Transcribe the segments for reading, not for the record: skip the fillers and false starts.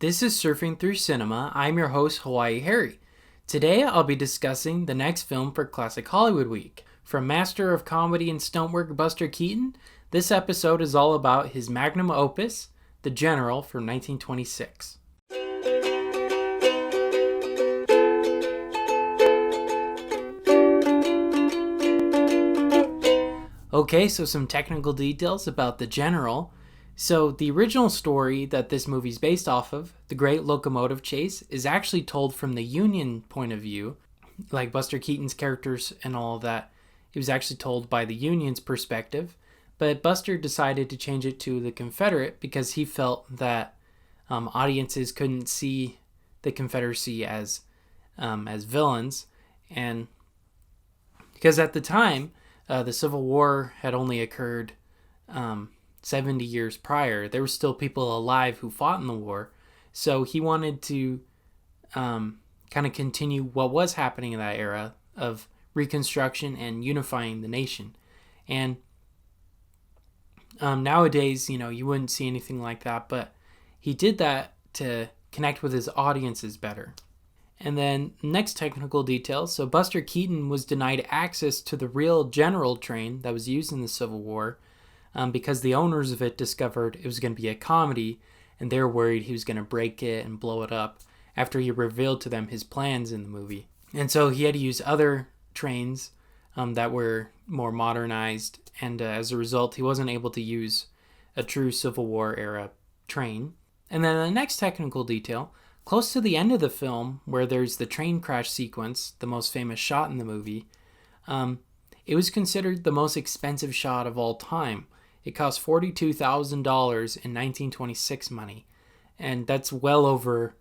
This is Surfing Through Cinema. I'm your host, Hawaii Harry. Today I'll be discussing the next film for Classic Hollywood Week. From master of comedy and stuntwork Buster Keaton, this episode is all about his magnum opus, The General from 1926. Okay, so some technical details about The General. So the original story that this movie's based off of, The Great Locomotive Chase, is actually told from the Union point of view. Like Buster Keaton's characters and all of that, it was actually told by the Union's perspective. But Buster decided to change it to the Confederate because he felt that audiences couldn't see the Confederacy as villains. And because at the time, the Civil War had only occurred 70 years prior. There were still people alive who fought in the war. So he wanted to kind of continue what was happening in that era of Reconstruction and unifying the nation. And nowadays, you wouldn't see anything like that, but he did that to connect with his audiences better. And then next technical details. So Buster Keaton was denied access to the real general train that was used in the Civil War because the owners of it discovered it was going to be a comedy, and they were worried he was going to break it and blow it up after he revealed to them his plans in the movie. And so he had to use other trains that were more modernized, and as a result, he wasn't able to use a true Civil War era train. And then the next technical detail, close to the end of the film, where there's the train crash sequence, the most famous shot in the movie, it was considered the most expensive shot of all time. It cost $42,000 in 1926 money, and that's well over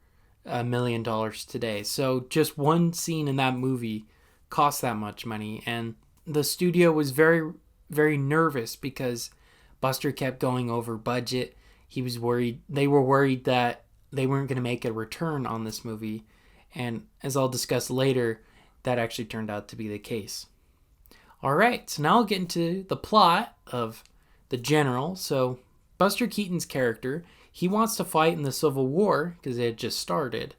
$1 million today. So just one scene in that movie cost that much money, and the studio was very, very nervous because Buster kept going over budget. They were worried that they weren't going to make a return on this movie, and as I'll discuss later, that actually turned out to be the case. Alright, so now I'll get into the plot of The General. So Buster Keaton's character, he wants to fight in the Civil War because it had just started,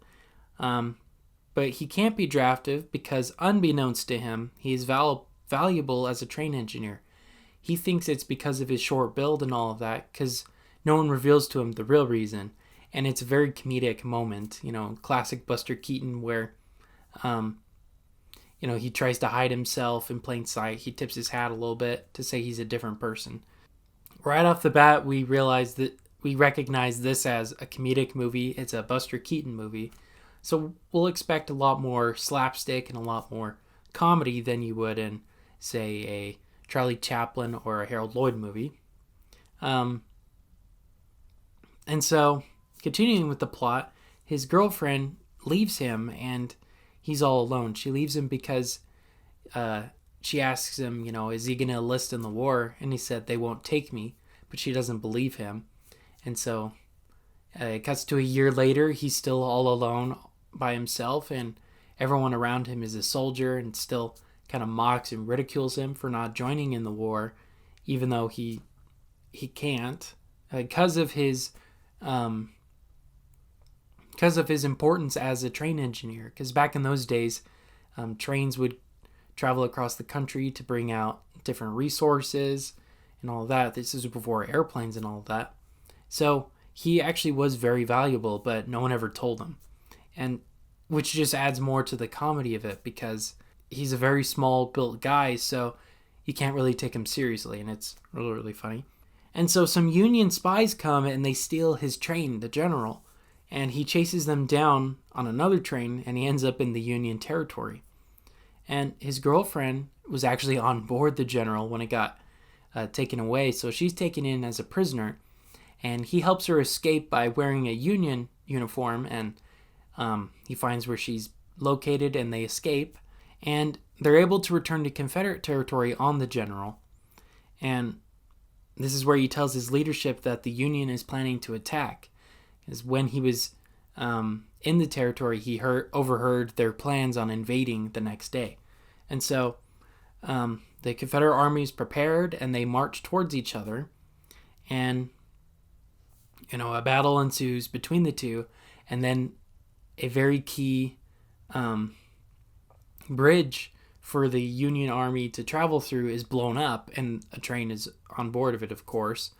but he can't be drafted because unbeknownst to him, he is valuable as a train engineer. He thinks it's because of his short build and all of that, because no one reveals to him the real reason. And it's a very comedic moment, classic Buster Keaton where, he tries to hide himself in plain sight. He tips his hat a little bit to say he's a different person. Right off the bat, we recognize this as a comedic movie. It's a Buster Keaton movie. So we'll expect a lot more slapstick and a lot more comedy than you would in, say, a Charlie Chaplin or a Harold Lloyd movie. And so, continuing with the plot, his girlfriend leaves him and he's all alone. She leaves him because she asks him, is he going to enlist in the war? And he said, they won't take me, but she doesn't believe him. And so it cuts to a year later, he's still all alone by himself, and everyone around him is a soldier and still kind of mocks and ridicules him for not joining in the war, even though he can't, because of his importance as a train engineer. Because back in those days, trains would travel across the country to bring out different resources and all of that. This is before airplanes and all of that. So he actually was very valuable, but no one ever told him. And which just adds more to the comedy of it, because he's a very small built guy, so you can't really take him seriously, and it's really, really funny. And so some Union spies come and they steal his train, the General, and he chases them down on another train, and he ends up in the Union territory. And his girlfriend was actually on board the General when it got taken away, so she's taken in as a prisoner, and he helps her escape by wearing a Union uniform, and he finds where she's located, and they escape, and they're able to return to Confederate territory on the General. And this is where he tells his leadership that the Union is planning to attack. Because when he was in the territory, he overheard their plans on invading the next day. And so the Confederate army is prepared, and they march towards each other. And, a battle ensues between the two. and then a very key bridge for the Union Army to travel through is blown up, and a train is on board of it, of course.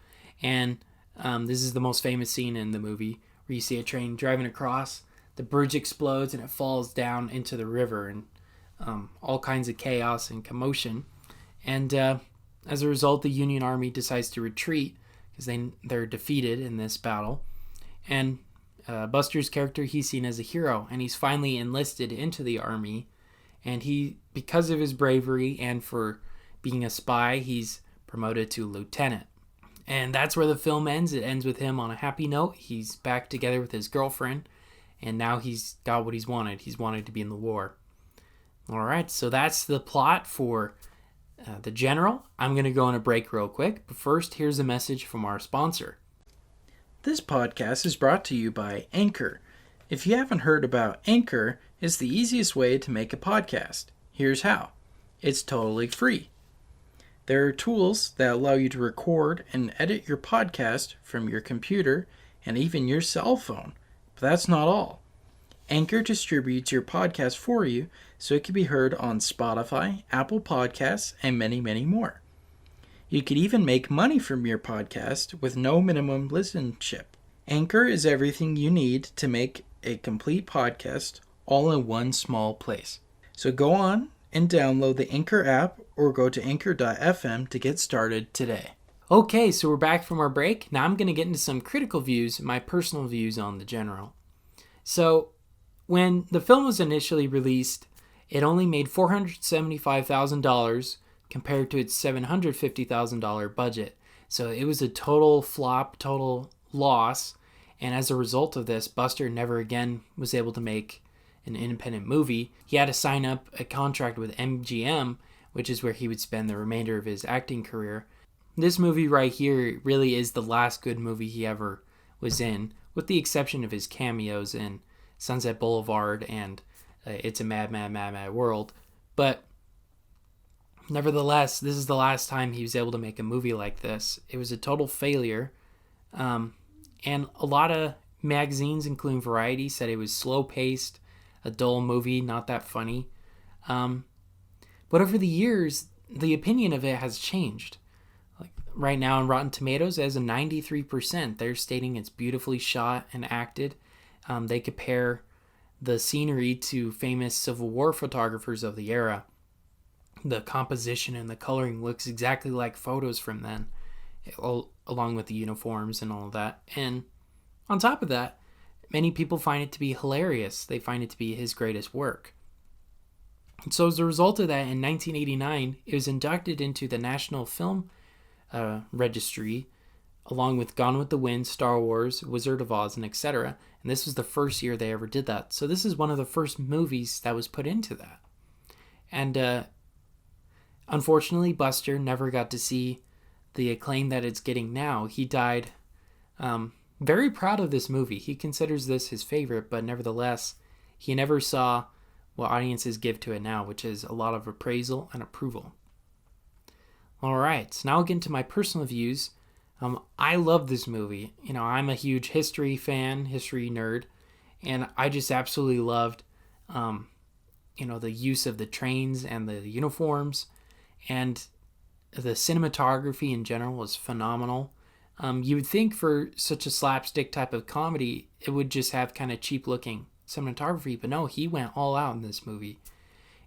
And this is the most famous scene in the movie, where you see a train driving across, the bridge explodes, and it falls down into the river, and all kinds of chaos and commotion. And as a result, the Union Army decides to retreat because they're defeated in this battle. And Buster's character, he's seen as a hero, and he's finally enlisted into the army. And he, because of his bravery and for being a spy, he's promoted to lieutenant. And that's where the film ends. It ends with him on a happy note. He's back together with his girlfriend, and now he's got what he's wanted. He's wanted to be in the war. All right, so that's the plot for The General. I'm going to go on a break real quick, but first, here's a message from our sponsor. This podcast is brought to you by Anchor. If you haven't heard about Anchor, it's the easiest way to make a podcast. Here's how. It's totally free. There are tools that allow you to record and edit your podcast from your computer and even your cell phone. But that's not all. Anchor distributes your podcast for you so it can be heard on Spotify, Apple Podcasts, and many, many more. You could even make money from your podcast with no minimum listenership. Anchor is everything you need to make a complete podcast all in one small place. So go on and download the Anchor app or go to anchor.fm to get started today. Okay, so we're back from our break. Now I'm going to get into some critical views, my personal views on The General. So when the film was initially released, it only made $475,000 compared to its $750,000 budget. So it was a total flop, total loss. And as a result of this, Buster never again was able to make an independent movie. He had to sign up a contract with MGM, which is where he would spend the remainder of his acting career. This movie right here really is the last good movie he ever was in, with the exception of his cameos in Sunset Boulevard and It's a Mad, Mad, Mad, Mad World. But nevertheless, this is the last time he was able to make a movie like this. It was a total failure. And a lot of magazines, including Variety, said it was slow-paced, a dull movie, not that funny. But over the years, the opinion of it has changed. Like right now on Rotten Tomatoes, it has a 93%. They're stating it's beautifully shot and acted. They compare the scenery to famous Civil War photographers of the era. The composition and the coloring looks exactly like photos from then, along with the uniforms and all of that. And on top of that, many people find it to be hilarious. They find it to be his greatest work. And so as a result of that, in 1989, it was inducted into the National Film Registry, along with Gone with the Wind, Star Wars, Wizard of Oz, and etc. And this was the first year they ever did that. So this is one of the first movies that was put into that. And unfortunately, Buster never got to see the acclaim that it's getting now. He died very proud of this movie. He considers this his favorite, but nevertheless, he never saw what audiences give to it now, which is a lot of appraisal and approval. All right, so now I'll get into my personal views. I love this movie. You know, I'm a huge history fan, history nerd, and I just absolutely loved, the use of the trains and the uniforms, and the cinematography in general was phenomenal. You would think for such a slapstick type of comedy, it would just have kind of cheap-looking cinematography, but no, he went all out in this movie.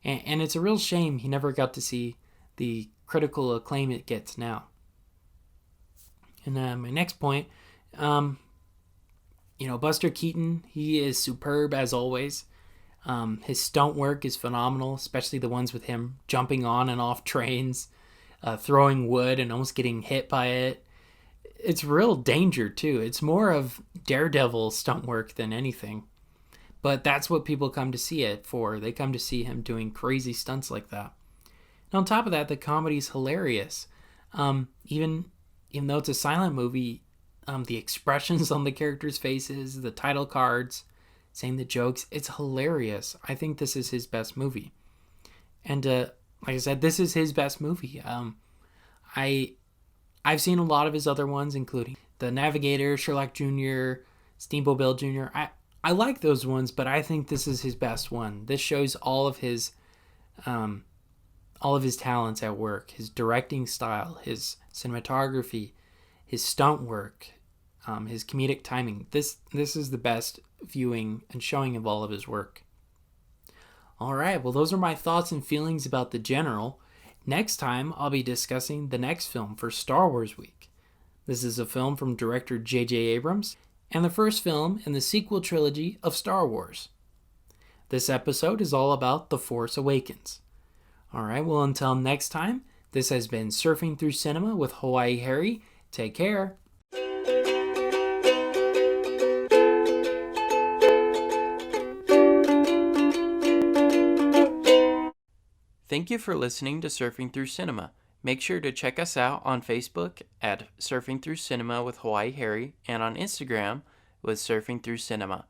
And it's a real shame he never got to see the critical acclaim it gets now. And my next point, Buster Keaton, he is superb as always. His stunt work is phenomenal, especially the ones with him jumping on and off trains, throwing wood and almost getting hit by it. It's real danger too. It's more of Daredevil stunt work than anything. But that's what people come to see it for. They come to see him doing crazy stunts like that. And on top of that, the comedy's hilarious. Even though it's a silent movie, the expressions on the characters' faces, the title cards, saying the jokes, it's hilarious. I think this is his best movie. And like I said, this is his best movie. I've seen a lot of his other ones, including The Navigator, Sherlock Jr., Steamboat Bill Jr. I like those ones, but I think this is his best one. This shows all of his talents at work, his directing style, his cinematography, his stunt work, his comedic timing. This is the best viewing and showing of all of his work. All right, well, those are my thoughts and feelings about The General. Next time, I'll be discussing the next film for Star Wars Week. This is a film from director J.J. Abrams and the first film in the sequel trilogy of Star Wars. This episode is all about The Force Awakens. All right, well, until next time, this has been Surfing Through Cinema with Hawaii Harry. Take care. Thank you for listening to Surfing Through Cinema. Make sure to check us out on Facebook at Surfing Through Cinema with Hawaii Harry and on Instagram with Surfing Through Cinema.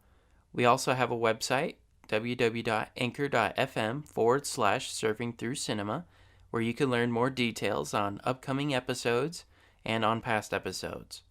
We also have a website, www.anchor.fm/Surfing Through Cinema, where you can learn more details on upcoming episodes and on past episodes.